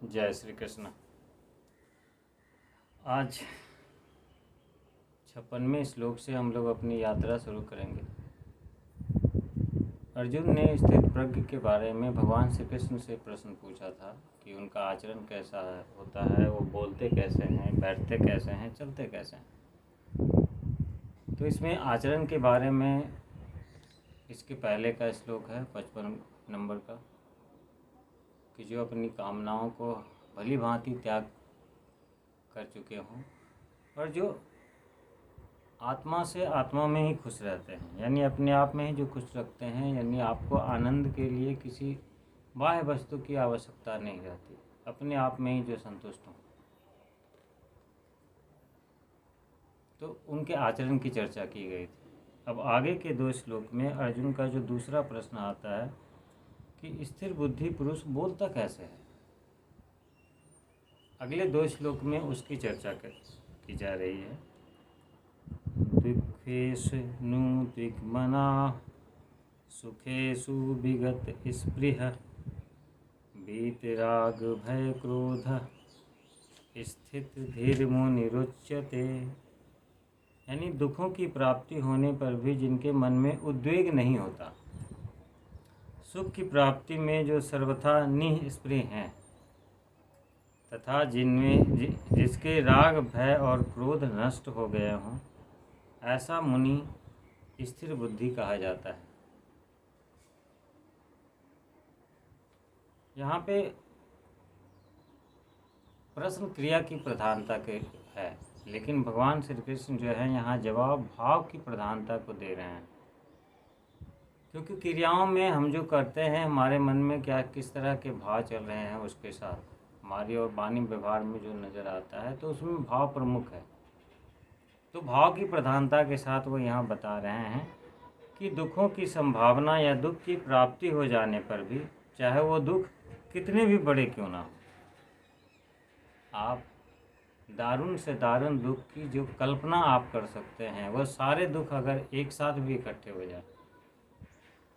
जय श्री कृष्ण। आज 56वें श्लोक से हम लोग अपनी यात्रा शुरू करेंगे। अर्जुन ने स्थित प्रज्ञ के बारे में भगवान श्री कृष्ण से प्रश्न पूछा था कि उनका आचरण कैसा होता है, वो बोलते कैसे हैं, बैठते कैसे हैं, चलते कैसे हैं। तो इसमें आचरण के बारे में इसके पहले का श्लोक है 55 नंबर का, कि जो अपनी कामनाओं को भली भांति त्याग कर चुके हों और जो आत्मा से आत्मा में ही खुश रहते हैं, यानी अपने आप में ही जो खुश रखते हैं, यानी आपको आनंद के लिए किसी बाह्य वस्तु की आवश्यकता नहीं रहती, अपने आप में ही जो संतुष्ट हों। तो उनके आचरण की चर्चा की गई थी। अब आगे के 2 श्लोक में अर्जुन का जो दूसरा प्रश्न आता है कि स्थिर बुद्धि पुरुष बोलता कैसे है। अगले 2 श्लोक में उसकी चर्चा की जा रही है। दुखेषु नु दिग्मना सुखेषु विगत स्पृह वीतराग भय क्रोध स्थित धीर मुनिरुच्यते। यानी दुखों की प्राप्ति होने पर भी जिनके मन में उद्वेग नहीं होता, सुख की प्राप्ति में जो सर्वथा निःस्पृह हैं, तथा जिनमें जिसके राग भय और क्रोध नष्ट हो गए हों, ऐसा मुनि स्थिर बुद्धि कहा जाता है। यहाँ पे प्रश्न क्रिया की प्रधानता के है, लेकिन भगवान श्री कृष्ण जो है यहाँ जवाब भाव की प्रधानता को दे रहे हैं। क्योंकि क्रियाओं में हम जो करते हैं, हमारे मन में क्या किस तरह के भाव चल रहे हैं, उसके साथ हमारी और वाणी व्यवहार में जो नज़र आता है, तो उसमें भाव प्रमुख है। तो भाव की प्रधानता के साथ वो यहाँ बता रहे हैं कि दुखों की संभावना या दुख की प्राप्ति हो जाने पर भी, चाहे वो दुख कितने भी बड़े क्यों ना हो, आप दारुण से दारुण दुख की जो कल्पना आप कर सकते हैं, वह सारे दुख अगर एक साथ भी इकट्ठे हो जाए,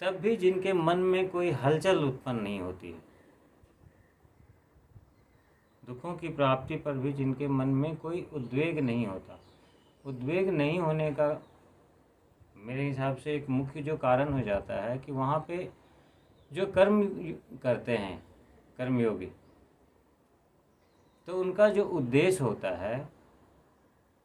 तब भी जिनके मन में कोई हलचल उत्पन्न नहीं होती है, दुखों की प्राप्ति पर भी जिनके मन में कोई उद्वेग नहीं होता, उद्वेग नहीं होने का मेरे हिसाब से एक मुख्य जो कारण हो जाता है कि वहाँ पे जो कर्म करते हैं कर्मयोगी, तो उनका जो उद्देश्य होता है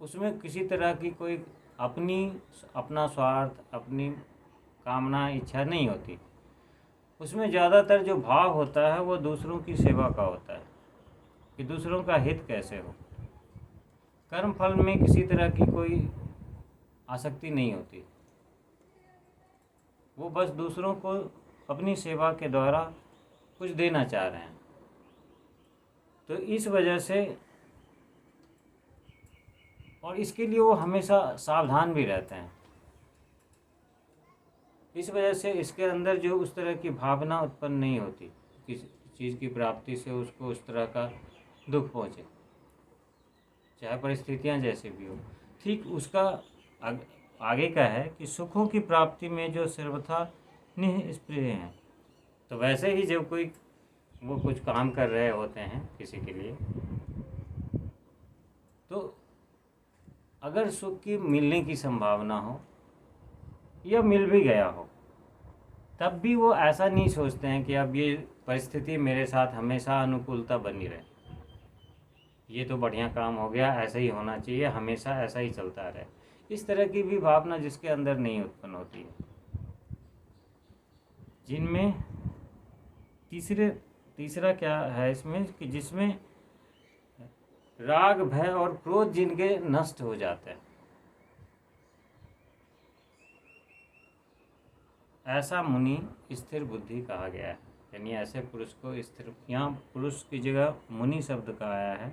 उसमें किसी तरह की कोई अपना स्वार्थ, अपनी कामना, इच्छा नहीं होती। उसमें ज़्यादातर जो भाव होता है वो दूसरों की सेवा का होता है, कि दूसरों का हित कैसे हो। कर्म फल में किसी तरह की कोई आसक्ति नहीं होती, वो बस दूसरों को अपनी सेवा के द्वारा कुछ देना चाह रहे हैं। तो इस वजह से, और इसके लिए वो हमेशा सावधान भी रहते हैं, इस वजह से इसके अंदर जो उस तरह की भावना उत्पन्न नहीं होती किसी चीज़ की प्राप्ति से उसको उस तरह का दुख पहुँचे, चाहे परिस्थितियाँ जैसे भी हो। ठीक उसका आगे का है कि सुखों की प्राप्ति में जो सर्वथा निःस्पृह हैं। तो वैसे ही जब कोई वो कुछ काम कर रहे होते हैं किसी के लिए, तो अगर सुख की मिलने की संभावना हो या मिल भी गया हो, तब भी वो ऐसा नहीं सोचते हैं कि अब ये परिस्थिति मेरे साथ हमेशा अनुकूलता बनी रहे, ये तो बढ़िया काम हो गया, ऐसा ही होना चाहिए, हमेशा ऐसा ही चलता रहे। इस तरह की भी भावना जिसके अंदर नहीं उत्पन्न होती है। जिनमें तीसरा क्या है इसमें, कि जिसमें राग भय और क्रोध जिनके नष्ट हो जाते हैं, ऐसा मुनि स्थिर बुद्धि कहा गया है। यानी ऐसे पुरुष को स्थिर, यहाँ पुरुष की जगह मुनि शब्द का आया है,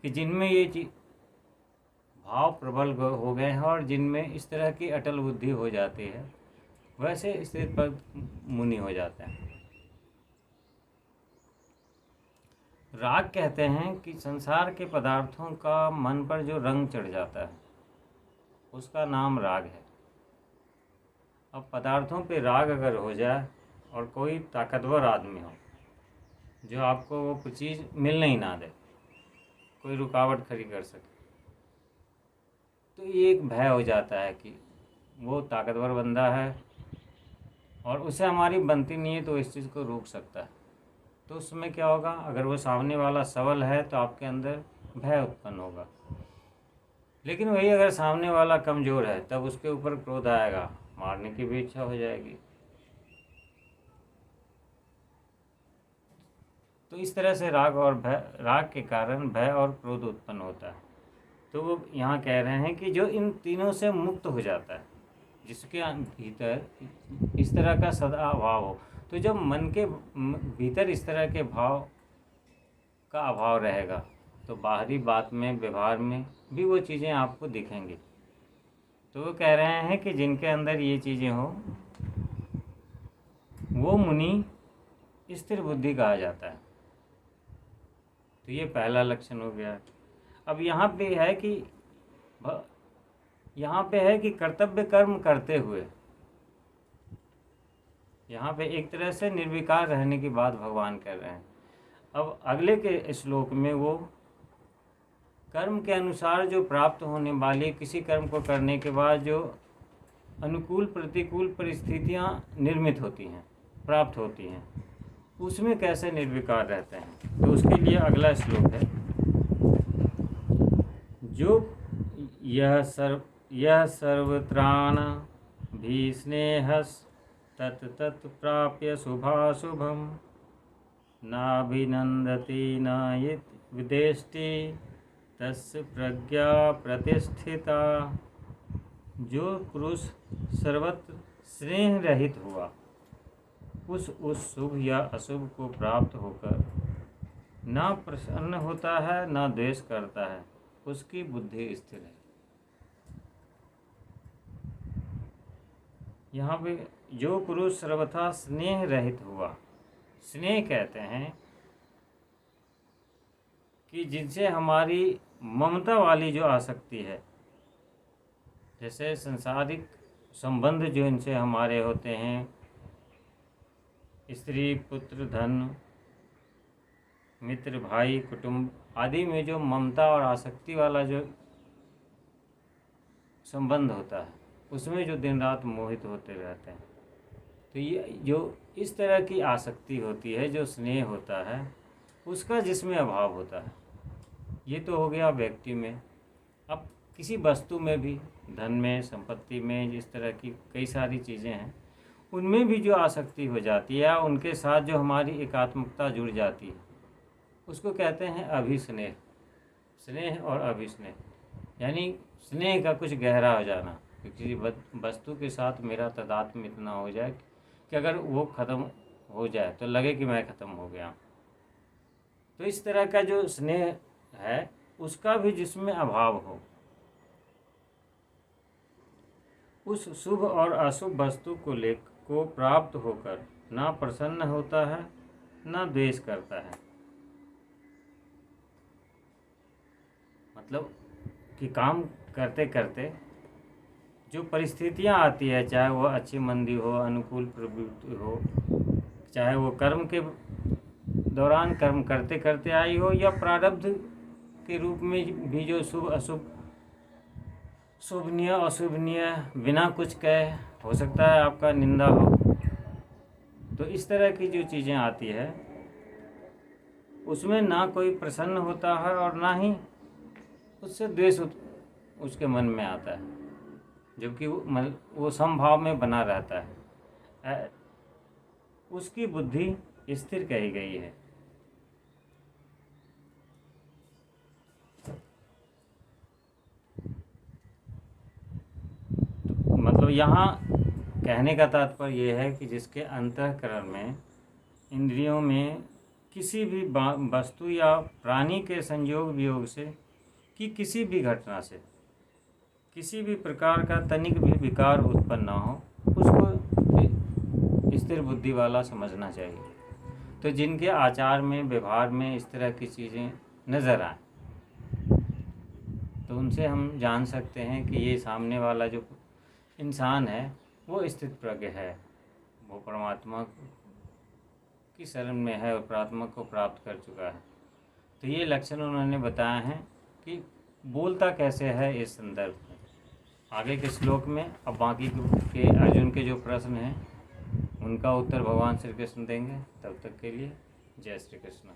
कि जिनमें ये भाव प्रबल हो गए हैं और जिनमें इस तरह की अटल बुद्धि हो जाती है, वैसे स्थिर पर मुनि हो जाते हैं। राग कहते हैं कि संसार के पदार्थों का मन पर जो रंग चढ़ जाता है, उसका नाम राग है। अब पदार्थों पे राग अगर हो जाए और कोई ताकतवर आदमी हो जो आपको वो चीज़ मिलने ही ना दे, कोई रुकावट खड़ी कर सके। तो ये एक भय हो जाता है कि वो ताकतवर बंदा है और उसे हमारी बनती नहीं है, तो इस चीज़ को रोक सकता है। तो उस समय क्या होगा, अगर वो सामने वाला सबल है तो आपके अंदर भय उत्पन्न होगा। लेकिन वही अगर सामने वाला कमज़ोर है तब उसके ऊपर क्रोध आएगा, मारने की भी इच्छा हो जाएगी। तो इस तरह से राग के कारण भय और क्रोध उत्पन्न होता है। तो वो यहाँ कह रहे हैं कि जो इन तीनों से मुक्त हो जाता है, जिसके भीतर इस तरह का सदा अभाव हो, तो जब मन के भीतर इस तरह के भाव का अभाव रहेगा तो बाहरी बात में, व्यवहार में भी वो चीज़ें आपको दिखेंगी। तो वो कह रहे हैं कि जिनके अंदर ये चीज़ें हो वो मुनि स्थिर बुद्धि कहा जाता है। तो ये पहला लक्षण हो गया। अब यहाँ पे है कि कर्तव्य कर्म करते हुए, यहाँ पे एक तरह से निर्विकार रहने की बात भगवान कर रहे हैं। अब अगले के श्लोक में वो कर्म के अनुसार जो प्राप्त होने वाली, किसी कर्म को करने के बाद जो अनुकूल प्रतिकूल परिस्थितियाँ निर्मित होती हैं, प्राप्त होती हैं, उसमें कैसे निर्विकार रहते हैं। तो उसके लिए अगला श्लोक है, जो यह सर्वत्राण भी स्नेहस तत् प्राप्य शुभाशुभम नाभिनंदति न विदेष्टि तस्य प्रज्ञा प्रतिष्ठिता। जो पुरुष सर्वत्र स्नेह रहित हुआ, उस शुभ या अशुभ को प्राप्त होकर ना प्रसन्न होता है ना द्वेष करता है, उसकी बुद्धि स्थिर है। यहाँ पे जो पुरुष सर्वथा स्नेह रहित हुआ, स्नेह कहते हैं कि जिनसे हमारी ममता वाली जो आसक्ति है, जैसे संसारिक संबंध जो इनसे हमारे होते हैं, स्त्री पुत्र धन मित्र भाई कुटुंब आदि में जो ममता और आसक्ति वाला जो संबंध होता है, उसमें जो दिन रात मोहित होते रहते हैं। तो ये जो इस तरह की आसक्ति होती है, जो स्नेह होता है, उसका जिसमें अभाव होता है। ये तो हो गया व्यक्ति में। अब किसी वस्तु में भी, धन में, संपत्ति में, जिस तरह की कई सारी चीज़ें हैं, उनमें भी जो आसक्ति हो जाती है या उनके साथ जो हमारी एकात्मकता जुड़ जाती है, उसको कहते हैं अभिस्नेह। स्नेह और अभिस्नेह यानी स्नेह का कुछ गहरा हो जाना, किसी वस्तु के साथ मेरा तादात्म्य इतना हो जाए कि अगर वो ख़त्म हो जाए तो लगे कि मैं ख़त्म हो गया। तो इस तरह का जो स्नेह है, उसका भी जिसमें अभाव हो, उस शुभ और अशुभ वस्तु को प्राप्त होकर ना प्रसन्न होता है ना द्वेष करता है। मतलब कि काम करते करते जो परिस्थितियाँ आती है, चाहे वो अच्छी मंदी हो, अनुकूल प्रवृत्ति हो, चाहे वो कर्म के दौरान कर्म करते करते आई हो, या प्रारब्ध के रूप में भी जो शुभ अशुभ, शुभनीय अशुभनीय बिना कुछ कहे, हो सकता है आपका निंदा हो। तो इस तरह की जो चीज़ें आती है, उसमें ना कोई प्रसन्न होता है और ना ही उससे द्वेष उसके मन में आता है, जबकि वो समभाव में बना रहता है। उसकी बुद्धि स्थिर कही गई है। तो मतलब यहाँ कहने का तात्पर्य यह है कि जिसके अंतःकरण में, इंद्रियों में किसी भी वस्तु या प्राणी के संयोग वियोग से कि किसी भी घटना से किसी भी प्रकार का तनिक भी विकार उत्पन्न ना हो, उसको स्थिर बुद्धि वाला समझना चाहिए। तो जिनके आचार में, व्यवहार में इस तरह की चीज़ें नज़र आए, तो उनसे हम जान सकते हैं कि ये सामने वाला जो इंसान है वो स्थित प्रज्ञ है, वो परमात्मा की शरण में है और प्रात्मा को प्राप्त कर चुका है। तो ये लक्षण उन्होंने बताए हैं कि बोलता कैसे है इस संदर्भ में आगे के श्लोक में। अब बाकी के अर्जुन के जो प्रश्न हैं उनका उत्तर भगवान श्री कृष्ण देंगे। तब तक के लिए जय श्री कृष्ण।